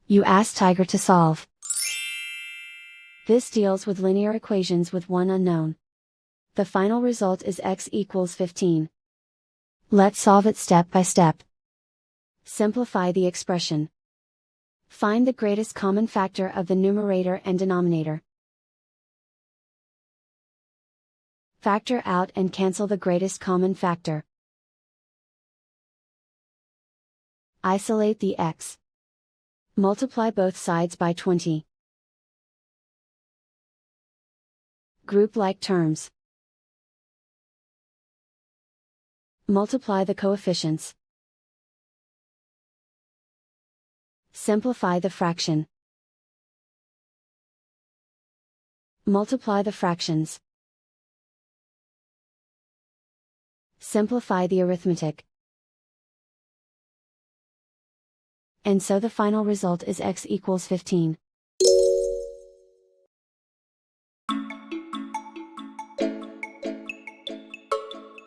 You ask Tiger to solve. This deals with linear equations with one unknown. The final result is x equals 15. Let's solve it step by step. Simplify the expression. Find the greatest common factor of the numerator and denominator. Factor out and cancel the greatest common factor. Isolate the x. Multiply both sides by 20. Group like terms. Multiply the coefficients. Simplify the fraction. Multiply the fractions. Simplify the arithmetic. And so the final result is x equals 15.